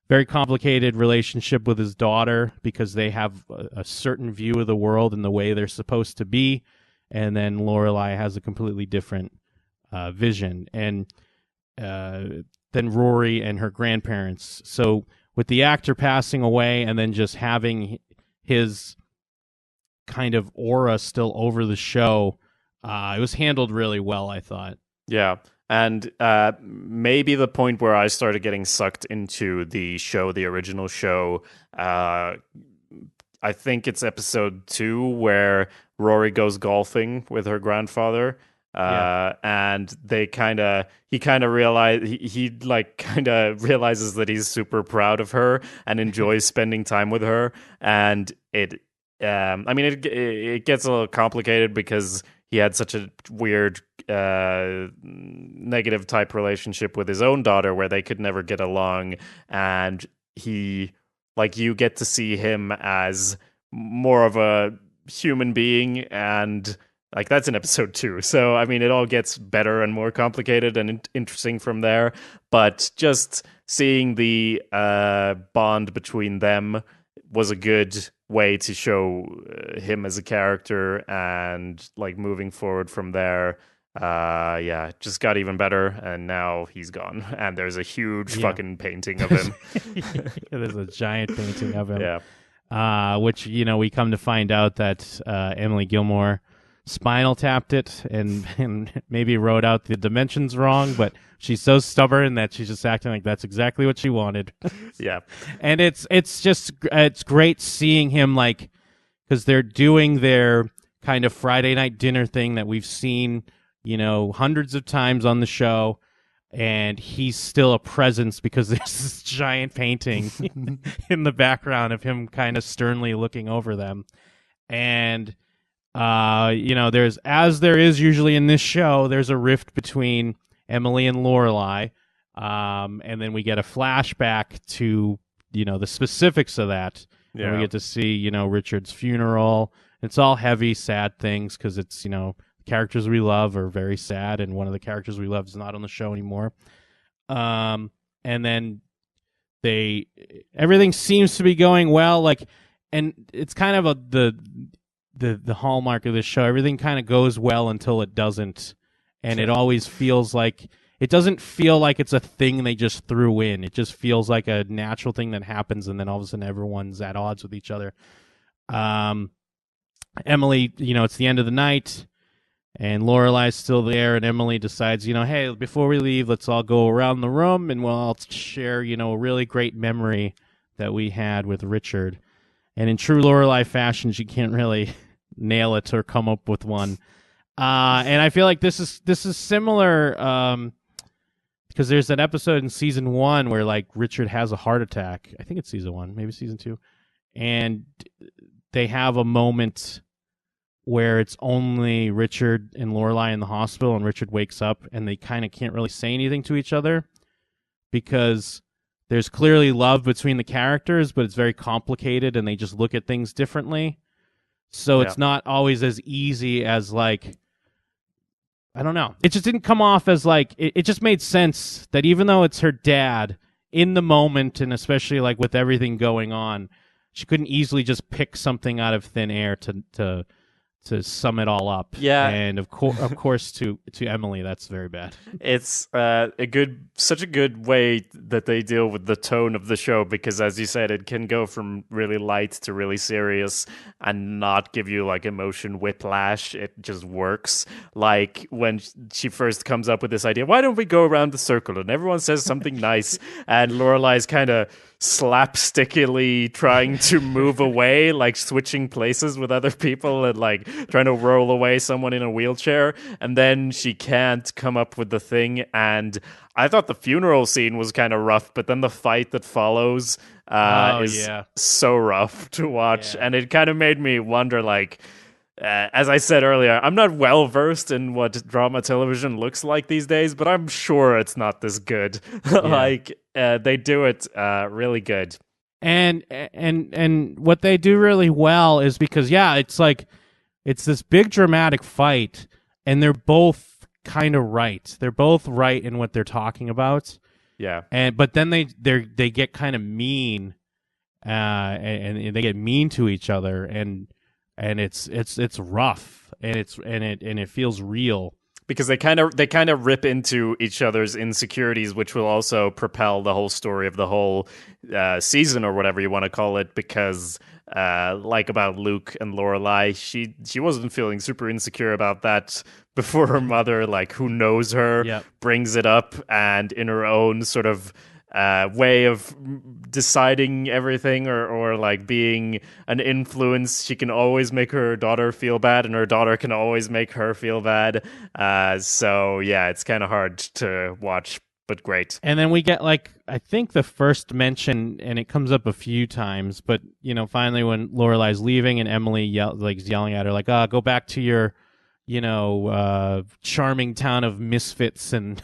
very complicated relationship with his daughter because they have a certain view of the world and the way they're supposed to be. And then Lorelai has a completely different vision. And then Rory and her grandparents. So with the actor passing away and then just having his kind of aura still over the show, it was handled really well, I thought. Yeah. And maybe the point where I started getting sucked into the show, the original show, I think it's episode 2 where Rory goes golfing with her grandfather. And he kind of realizes that he's super proud of her and enjoys spending time with her. And it gets a little complicated because he had such a weird negative type relationship with his own daughter where they could never get along. And you get to see him as more of a human being, and like that's in episode 2. So I mean, it all gets better and more complicated and interesting from there. But just seeing the bond between them was a good way to show him as a character, and like moving forward from there, just got even better. And now he's gone, and there's a huge fucking painting of him. There's a giant painting of him. Which we come to find out that Emily Gilmore spinal tapped it and maybe wrote out the dimensions wrong, but she's so stubborn that she's just acting like that's exactly what she wanted. Yeah. And it's great seeing him, like, because they're doing their kind of Friday night dinner thing that we've seen, hundreds of times on the show. And he's still a presence because there's this giant painting in the background of him kind of sternly looking over them. And, there is usually in this show, there's a rift between Emily and Lorelai. And then we get a flashback to, the specifics of that. Yeah. And we get to see, Richard's funeral. It's all heavy, sad things because it's, characters we love are very sad, and one of the characters we love is not on the show anymore. And then everything seems to be going well, and it's kind of the hallmark of this show. Everything kind of goes well until it doesn't, and it always feels like it doesn't feel like it's a thing they just threw in. It just feels like a natural thing that happens, and then all of a sudden everyone's at odds with each other. Emily, it's the end of the night. And Lorelai's still there, and Emily decides, hey, before we leave, let's all go around the room, and we'll all share, a really great memory that we had with Richard. And in true Lorelai fashion, she can't really nail it or come up with one. And I feel like this is similar because there's that episode in season 1 where, like, Richard has a heart attack. I think it's season 1, maybe season 2. And they have a moment where it's only Richard and Lorelai in the hospital, and Richard wakes up, and they kind of can't really say anything to each other because there's clearly love between the characters, but it's very complicated, and they just look at things differently. So It's not always as easy as, like, I don't know. It just didn't come off as, like, it just made sense that even though it's her dad, in the moment, and especially, like, with everything going on, she couldn't easily just pick something out of thin air to sum it all up. Yeah. And of course to Emily, that's very bad. It's such a good way that they deal with the tone of the show, because as you said, it can go from really light to really serious and not give you like emotion whiplash. It just works. Like when she first comes up with this idea, why don't we go around the circle? And everyone says something nice, and Lorelai's kind of slapstickily trying to move away, like switching places with other people and like trying to roll away someone in a wheelchair, and then she can't come up with the thing. And I thought the funeral scene was kind of rough, but then the fight that follows is so rough to watch. And it kind of made me wonder, like, as I said earlier, I'm not well versed in what drama television looks like these days, but I'm sure it's not this good. Like they do it really good. And what they do really well is because it's like it's this big dramatic fight, and they're both kind of right. They're both right in what they're talking about. Yeah. But then they get kind of mean, and they get mean to each other, and it's rough, and it feels real because they kind of rip into each other's insecurities, which will also propel the whole story of the whole season, or whatever you want to call it. Because like about Luke and Lorelai, she wasn't feeling super insecure about that before her mother, like who knows her, brings it up, and in her own sort of way of deciding everything, or like being an influence, she can always make her daughter feel bad, and her daughter can always make her feel bad. So it's kind of hard to watch, but great. And then we get, like, I think the first mention, and it comes up a few times, but finally when Lorelai's leaving and Emily yelling at her, like, go back to your charming town of misfits and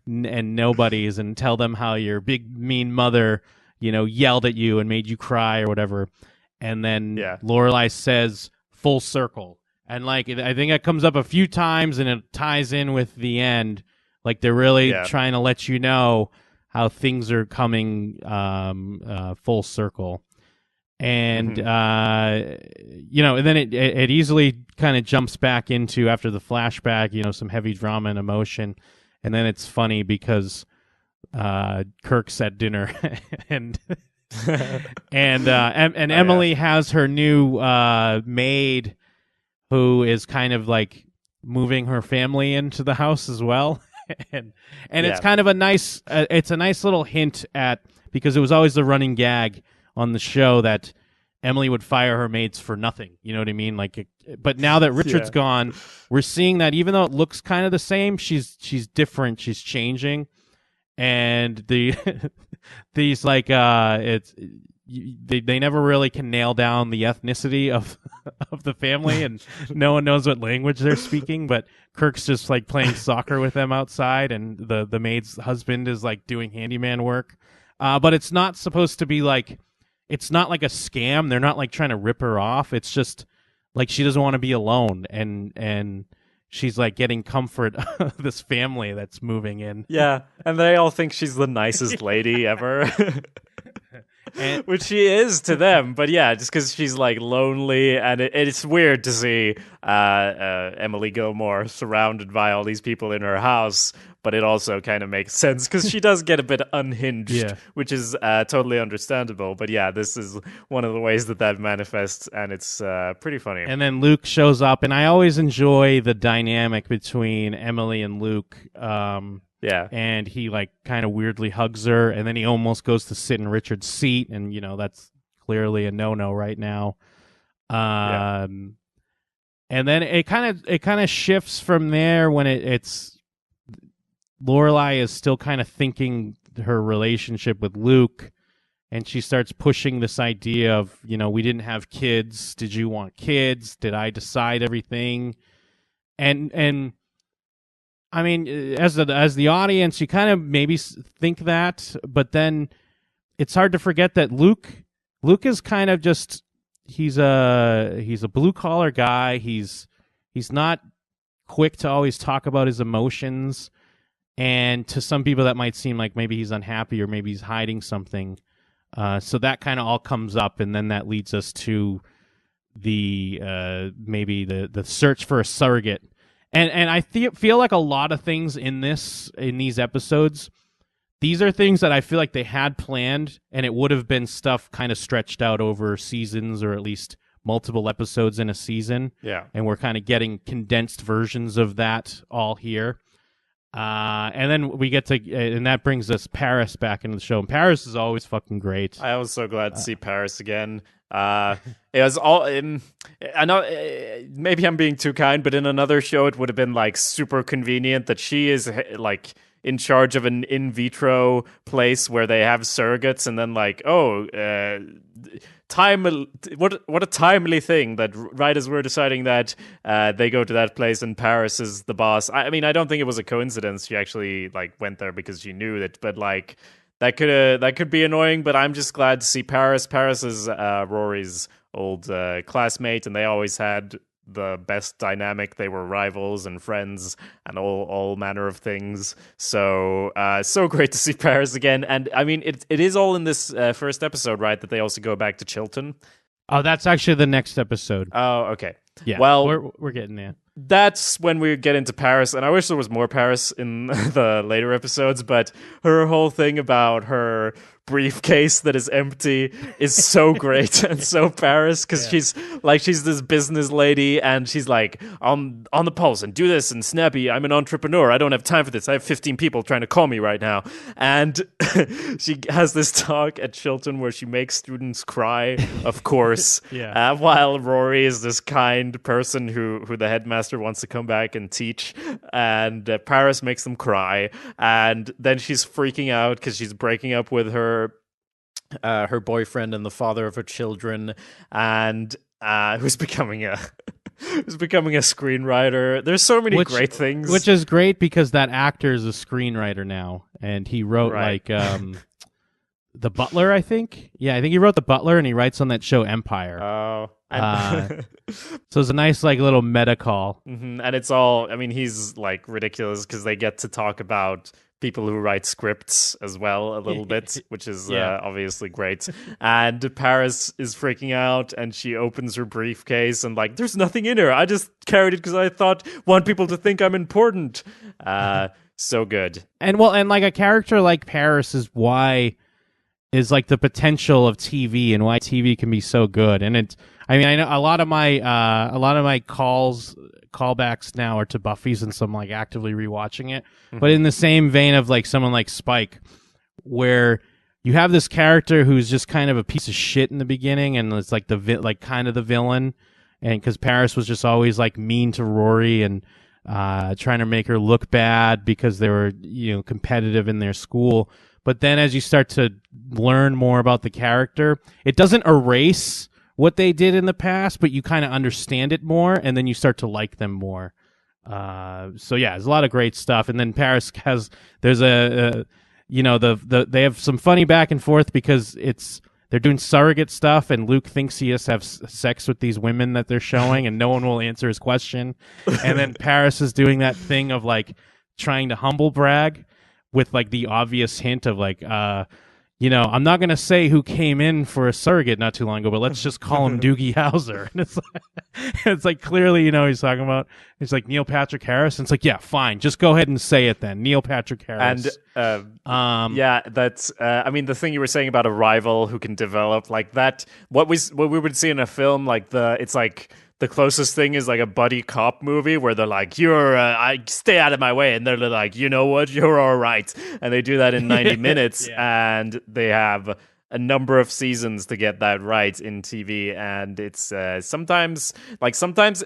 nobodies, and tell them how your big mean mother, yelled at you and made you cry or whatever. And then Lorelai says full circle. And like, I think it comes up a few times, and it ties in with the end. Like they're really trying to let you know how things are coming full circle. And, and then it easily kind of jumps back into, after the flashback, some heavy drama and emotion. And then it's funny because Kirk's at dinner and Emily has her new maid who is kind of like moving her family into the house as well. and it's kind of a nice it's a nice little hint at, because it was always the running gag on the show that Emily would fire her maids for nothing. You know what I mean? Like, but now that Richard's gone, we're seeing that even though it looks kind of the same, she's different. She's changing, and these like they never really can nail down the ethnicity of the family, and no one knows what language they're speaking. But Kirk's just like playing soccer with them outside, and the maid's husband is like doing handyman work. But it's not supposed to be like. It's not like a scam. They're not like trying to rip her off. It's just like she doesn't want to be alone, and she's like getting comfort of this family that's moving in. Yeah, and they all think she's the nicest lady ever. Which she is to them, but yeah, just because she's like lonely, and it's weird to see Emily Gilmore surrounded by all these people in her house, but it also kind of makes sense because she does get a bit unhinged, which is totally understandable. But yeah, this is one of the ways that manifests, and it's pretty funny. And then Luke shows up, and I always enjoy the dynamic between Emily and Luke. Yeah. And he like kind of weirdly hugs her, and then he almost goes to sit in Richard's seat, and that's clearly a no-no right now. And then it kind of shifts from there when it's Lorelai is still kind of thinking her relationship with Luke, and she starts pushing this idea of, we didn't have kids. Did you want kids? Did I decide everything? And I mean, as the audience, you kind of maybe think that, but then it's hard to forget that Luke is kind of just he's a blue collar guy. He's not quick to always talk about his emotions, and to some people that might seem like maybe he's unhappy or maybe he's hiding something. So that kind of all comes up, and then that leads us to the maybe the search for a surrogate. And I feel like a lot of things in these episodes, these are things that I feel like they had planned, and it would have been stuff kind of stretched out over seasons, or at least multiple episodes in a season. Yeah. And we're kind of getting condensed versions of that all here. And then we get to, and that brings us Paris back into the show. And Paris is always fucking great. I was so glad to see Paris again. It was all I know maybe I'm being too kind, but in another show it would have been like super convenient that she is like in charge of an in vitro place where they have surrogates, and then like what a timely thing that right as we're deciding that they go to that place and Paris is the boss. I mean, I don't think it was a coincidence she actually like went there because she knew it, but like that could be annoying, but I'm just glad to see Paris. Paris is Rory's old classmate, and they always had the best dynamic. They were rivals and friends and all manner of things. So so great to see Paris again. And I mean, it is all in this first episode, right? That they also go back to Chilton. Oh, that's actually the next episode. Oh, okay. Yeah. Well, we're getting there. That's when we get into Paris, and I wish there was more Paris in the later episodes, but her whole thing about her briefcase that is empty is so great and so Paris, because she's this business lady, and she's like on the pulse and do this and snappy. I'm an entrepreneur. I don't have time for this. I have 15 people trying to call me right now. And she has this talk at Chilton where she makes students cry, of course, while Rory is this kind person who the headmaster wants to come back and teach, and Paris makes them cry, and then she's freaking out because she's breaking up with her boyfriend and the father of her children, and who's becoming a screenwriter. There's so many great things, which is great because that actor is a screenwriter now, and he wrote like The Butler, I think. Yeah, I think he wrote The Butler, and he writes on that show Empire. Oh. So it's a nice like little meta call. Mm-hmm. And it's all, I mean, he's like ridiculous because they get to talk about people who write scripts as well a little bit, which is obviously great. And Paris is freaking out, and she opens her briefcase and like, there's nothing in here. I just carried it because I want people to think I'm important. So good. And like a character like Paris is like the potential of TV and why TV can be so good. And I I mean, I know a lot of my callbacks now are to Buffy since I'm like actively rewatching it. But in the same vein of like someone like Spike, where you have this character who's just kind of a piece of shit in the beginning, and it's like kind of the villain, and because Paris was just always like mean to Rory and trying to make her look bad because they were competitive in their school. But then as you start to learn more about the character, it doesn't erase what they did in the past, but you kind of understand it more, and then you start to like them more. So yeah, there's a lot of great stuff. And then Paris they have some funny back and forth because they're doing surrogate stuff, and Luke thinks he has to have sex with these women that they're showing, and no one will answer his question. And then Paris is doing that thing of like trying to humble brag with like the obvious hint of like, I'm not going to say who came in for a surrogate not too long ago, but let's just call him Doogie Howser. And it's like clearly, he's talking about, it's like Neil Patrick Harris. And it's like, yeah, fine. Just go ahead and say it then. Neil Patrick Harris. And, that's, the thing you were saying about a rival who can develop like that, what we would see in a film, like it's like, the closest thing is like a buddy cop movie where they're like, I stay out of my way. And they're like, you know what? You're all right. And they do that in 90 minutes. And they have a number of seasons to get that right in TV. And it's sometimes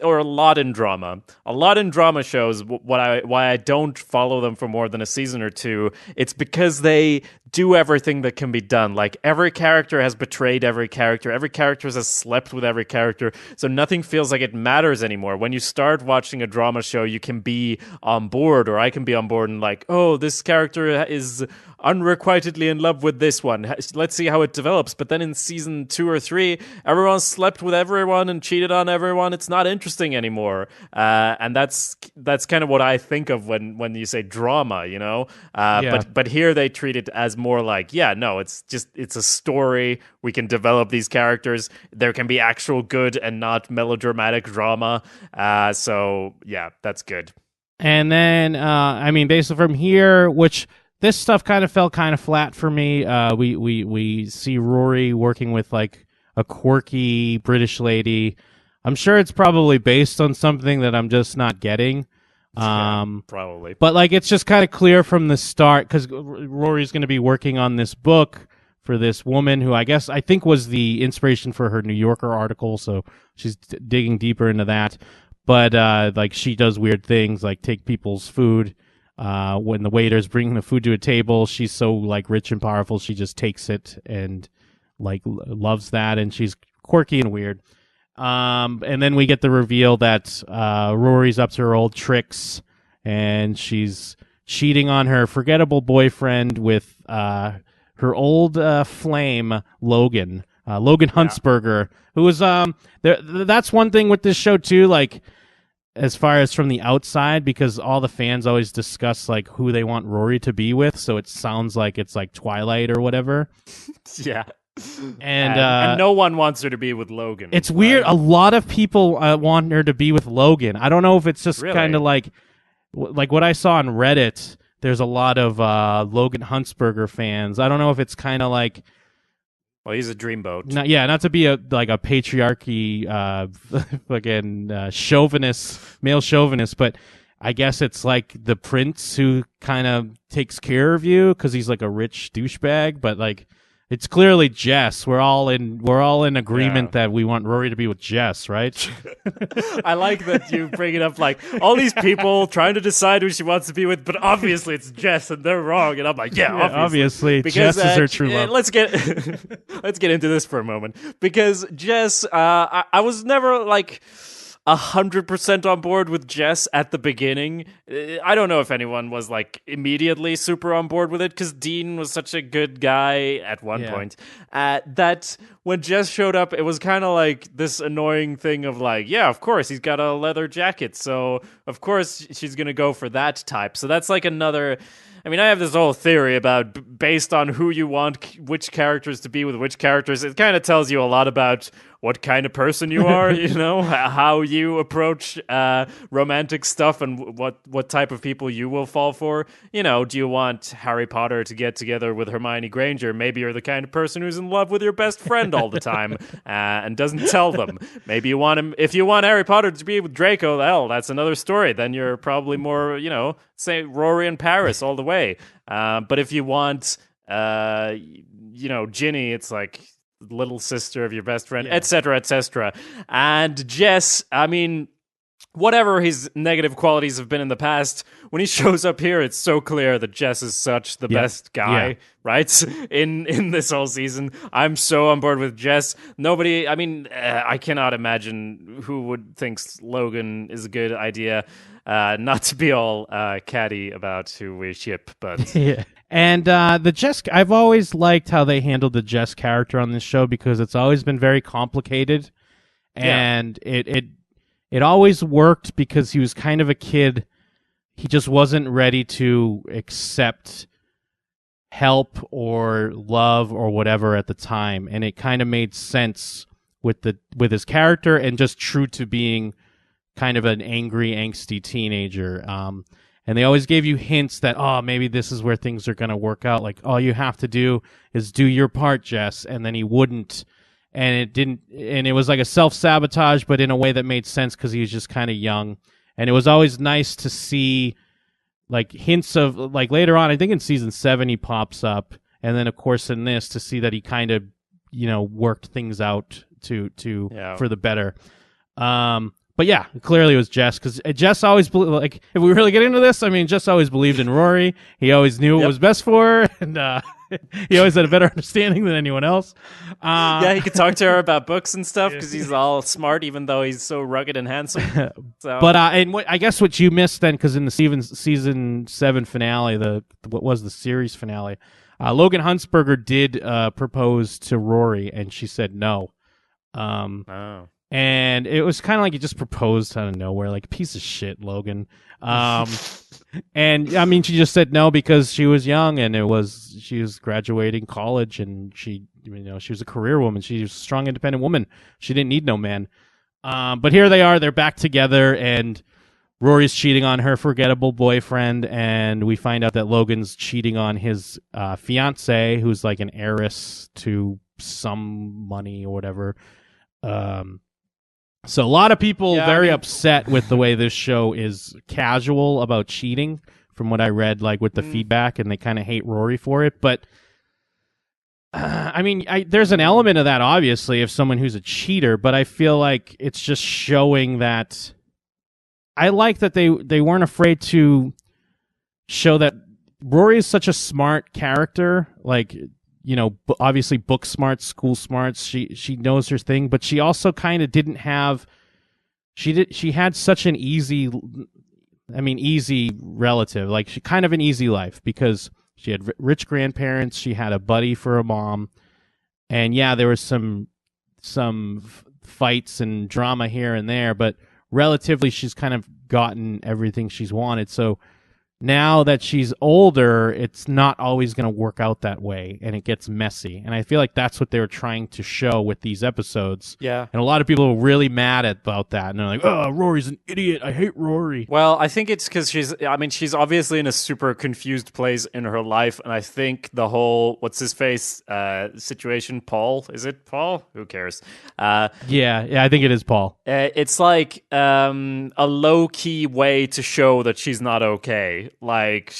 or a lot in drama. A lot in drama shows why I don't follow them for more than a season or two. It's because they do everything that can be done. Like every character has betrayed every character. Every character has slept with every character. So nothing feels like it matters anymore. When you start watching a drama show, you can be on board, or I can be on board and like, oh, this character is unrequitedly in love with this one. Let's see how it develops. But then in season 2 or 3, everyone slept with everyone and cheated on everyone. It's not interesting anymore. And that's kind of what I think of when you say drama, But here they treat it as more like, it's a story. We can develop these characters. There can be actual good and not melodramatic drama. So yeah, that's good. And then, basically from here, which this stuff kind of fell kind of flat for me. We see Rory working with like a quirky British lady. I'm sure it's probably based on something that I'm just not getting. Probably. But like it's just kind of clear from the start because Rory's going to be working on this book for this woman who I think was the inspiration for her New Yorker article. So she's digging deeper into that. But like she does weird things like take people's food. When the waiter's bringing the food to a table, she's so like rich and powerful, she just takes it and like loves that, and she's quirky and weird. And then we get the reveal that Rory's up to her old tricks, and she's cheating on her forgettable boyfriend with her old flame, Logan. Logan Huntsberger, who was that's one thing with this show too, like as far as from the outside, because all the fans always discuss like who they want Rory to be with, so it sounds like it's like Twilight or whatever. Yeah. And no one wants her to be with Logan. It's weird. A lot of people want her to be with Logan. I don't know if it's just kind of like what I saw on Reddit. There's a lot of Logan Huntsberger fans. I don't know if it's kind of like, well, he's a dreamboat. Not to be a patriarchy, fucking chauvinist, male chauvinist, but I guess it's like the prince who kind of takes care of you because he's like a rich douchebag. But like, it's clearly Jess. We're all in agreement that we want Rory to be with Jess, right? I like that you bring it up like all these people trying to decide who she wants to be with, but obviously it's Jess and they're wrong. And I'm like, obviously because, Jess is her true love. Let's get into this for a moment, because Jess, I was never like 100% on board with Jess at the beginning. I don't know if anyone was like immediately super on board with it, because Dean was such a good guy at one point. That when Jess showed up, it was kind of like this annoying thing of like, yeah, of course, he's got a leather jacket, so of course she's going to go for that type. So that's like another... I mean, I have this whole theory about based on who you want which characters to be with which characters. It kind of tells you a lot about what kind of person you are, how you approach romantic stuff and what type of people you will fall for. Do you want Harry Potter to get together with Hermione Granger? Maybe you're the kind of person who's in love with your best friend all the time and doesn't tell them. Maybe you want him, if you want Harry Potter to be with Draco, hell, that's another story. Then you're probably more, say Rory and Paris all the way. But if you want, Ginny, it's like little sister of your best friend, etc., etc. And Jess, I mean, whatever his negative qualities have been in the past, when he shows up here, it's so clear that Jess is such the best guy, right? In this whole season, I'm so on board with Jess. Nobody, I mean, I cannot imagine who would think Logan is a good idea. Not to be all catty about who we ship, but yeah. And the Jess, I've always liked how they handled the Jess character on this show because it's always been very complicated, and it always worked because he was kind of a kid. He just wasn't ready to accept help or love or whatever at the time, and it kind of made sense with his character and just true to being kind of an angry, angsty teenager. And they always gave you hints that, maybe this is where things are going to work out. Like, all you have to do is do your part, Jess. And then he wouldn't. And it didn't. And it was like a self-sabotage, but in a way that made sense because he was just kind of young. And it was always nice to see, like, hints of, like, later on, I think in season 7 he pops up. And then, of course, in this, to see that he kind of, worked things out for the better. But yeah, clearly it was Jess, because Jess always, like, if we really get into this, I mean, Jess always believed in Rory. He always knew what was best for her, and he always had a better understanding than anyone else. He could talk to her about books and stuff, because he's all smart, even though he's so rugged and handsome. So. But I guess what you missed then, because in the season 7 finale, what was the series finale, Logan Huntsberger did propose to Rory, and she said no. And it was kind of like he just proposed out of nowhere, like, piece of shit, Logan. And I mean, she just said no because she was young, and she was graduating college, and she was a career woman. She was a strong, independent woman. She didn't need no man. But here they are, they're back together, and Rory's cheating on her forgettable boyfriend, and we find out that Logan's cheating on his fiance, who's like an heiress to some money or whatever. So a lot of people very upset with the way this show is casual about cheating, from what I read, like, with the feedback, and they kind of hate Rory for it. But I mean, there's an element of that, obviously, of someone who's a cheater, but I feel like it's just showing that I like that they weren't afraid to show that Rory is such a smart character, like, obviously book smart, school smart. She knows her thing, but she also kind of didn't have. She had such an easy relative, like, she kind of an easy life because she had rich grandparents. She had a buddy for a mom, and there was some fights and drama here and there, but relatively she's kind of gotten everything she's wanted. So now that she's older, it's not always going to work out that way, and it gets messy. And I feel like that's what they were trying to show with these episodes. Yeah. And a lot of people were really mad about that, and they're like, "Oh, Rory's an idiot. I hate Rory." Well, I think it's because she's obviously in a super confused place in her life, and I think the whole what's-his-face situation, Paul, is it Paul? Who cares? Yeah, I think it is Paul. It's like a low-key way to show that she's not okay. Like,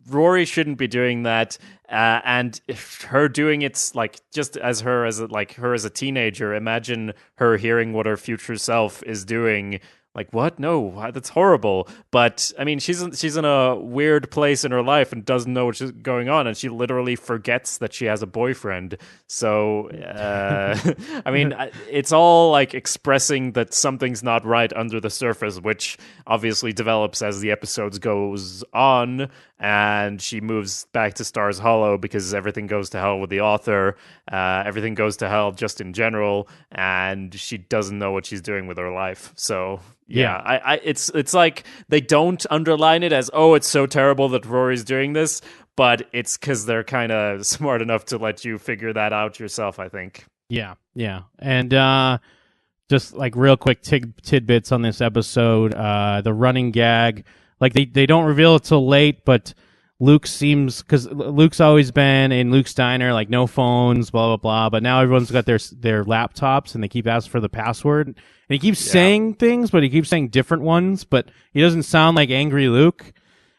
Rory shouldn't be doing that, and if her doing it's like just as her as a teenager. Imagine her hearing what her future self is doing. Like, what? No, that's horrible. But I mean, she's in a weird place in her life and doesn't know what's going on, and she literally forgets that she has a boyfriend. So, I mean, it's all like expressing that something's not right under the surface, which obviously develops as the episodes goes on, and she moves back to Stars Hollow because everything goes to hell with the author. Everything goes to hell just in general, and she doesn't know what she's doing with her life. So. Yeah, it's like they don't underline it as, oh, it's so terrible that Rory's doing this, but it's because they're kind of smart enough to let you figure that out yourself, I think. Yeah, yeah. And just like real quick tidbits on this episode, the running gag, like they don't reveal it till late, but Luke seems, because Luke's always been in Luke's diner, like no phones, blah, blah, blah, but now everyone's got their laptops and they keep asking for the password. And he keeps saying things, but he keeps saying different ones, but he doesn't sound like angry Luke.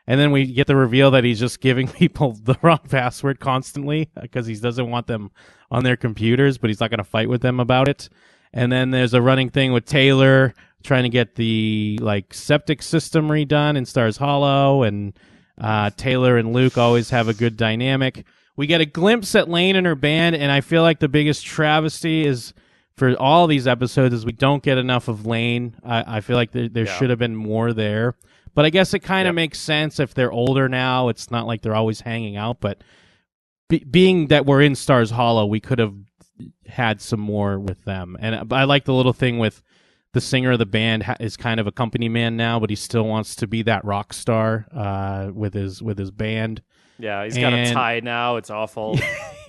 And then we get the reveal that he's just giving people the wrong password constantly because he doesn't want them on their computers, but he's not going to fight with them about it. And then there's a running thing with Taylor trying to get the like septic system redone in Stars Hollow, and Taylor and Luke always have a good dynamic. We get a glimpse at Lane and her band, and I feel like the biggest travesty is for all these episodes is we don't get enough of Lane. I feel like there should have been more there. But I guess it kind of makes sense if they're older now. It's not like they're always hanging out. But being that we're in Stars Hollow, we could have had some more with them. And I like the little thing with the singer of the band is kind of a company man now, but he still wants to be that rock star with his band. Yeah, he's got a tie now. It's awful.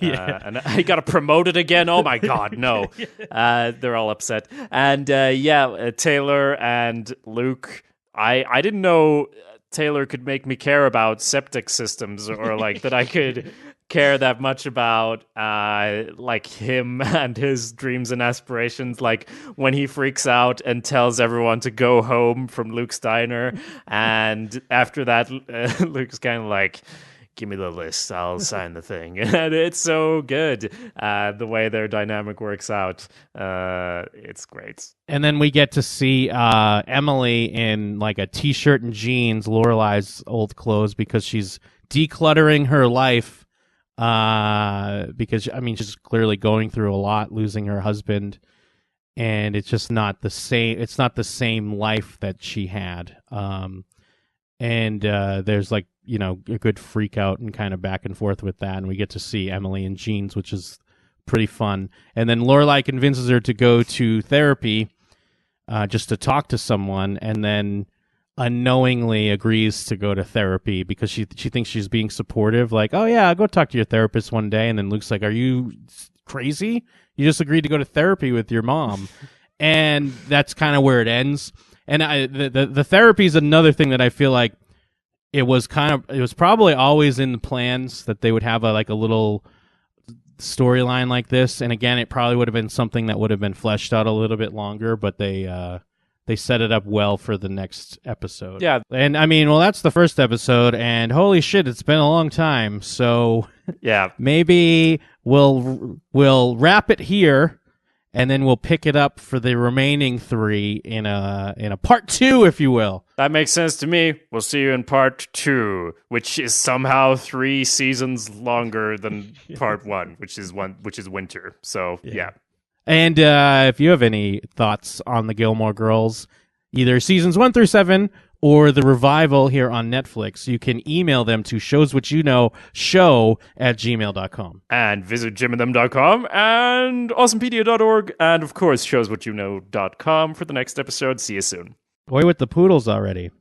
And he got to promote it again. Oh, my God, no. They're all upset. And, Taylor and Luke, I didn't know Taylor could make me care about septic systems or, like, that I could care that much about like him and his dreams and aspirations, like when he freaks out and tells everyone to go home from Luke's diner, and after that Luke's kind of like, give me the list, I'll sign the thing. And it's so good the way their dynamic works out. It's great. And then we get to see Emily in like a t-shirt and jeans, Lorelai's old clothes, because she's decluttering her life. Because I mean, she's clearly going through a lot, losing her husband, and it's just not the same. It's not the same life that she had. And there's like, you know, a good freak out and kind of back and forth with that, and we get to see Emily in jeans, which is pretty fun. And then Lorelai convinces her to go to therapy, just to talk to someone, and then unknowingly agrees to go to therapy because she thinks she's being supportive, like, oh yeah, I'll go talk to your therapist one day. And then Luke's like, are you crazy? You just agreed to go to therapy with your mom. And that's kind of where it ends. And the therapy is another thing that I feel like it was probably always in the plans that they would have a little storyline like this. And again, it probably would have been something that would have been fleshed out a little bit longer, but they set it up well for the next episode. Yeah. And I mean, well, that's the first episode, and holy shit, it's been a long time. So yeah, maybe we'll wrap it here, and then we'll pick it up for the remaining 3 in a part 2, if you will. That makes sense to me. We'll see you in part 2, which is somehow 3 seasons longer than part 1, which is winter. So yeah. And if you have any thoughts on the Gilmore Girls, either seasons 1 through 7 or the revival here on Netflix, you can email them to showswhatyouknow@gmail.com. And visit jimandthem.com and awesomepedia.org, and of course showswhatyouknow.com for the next episode. See you soon. Boy with the poodles already.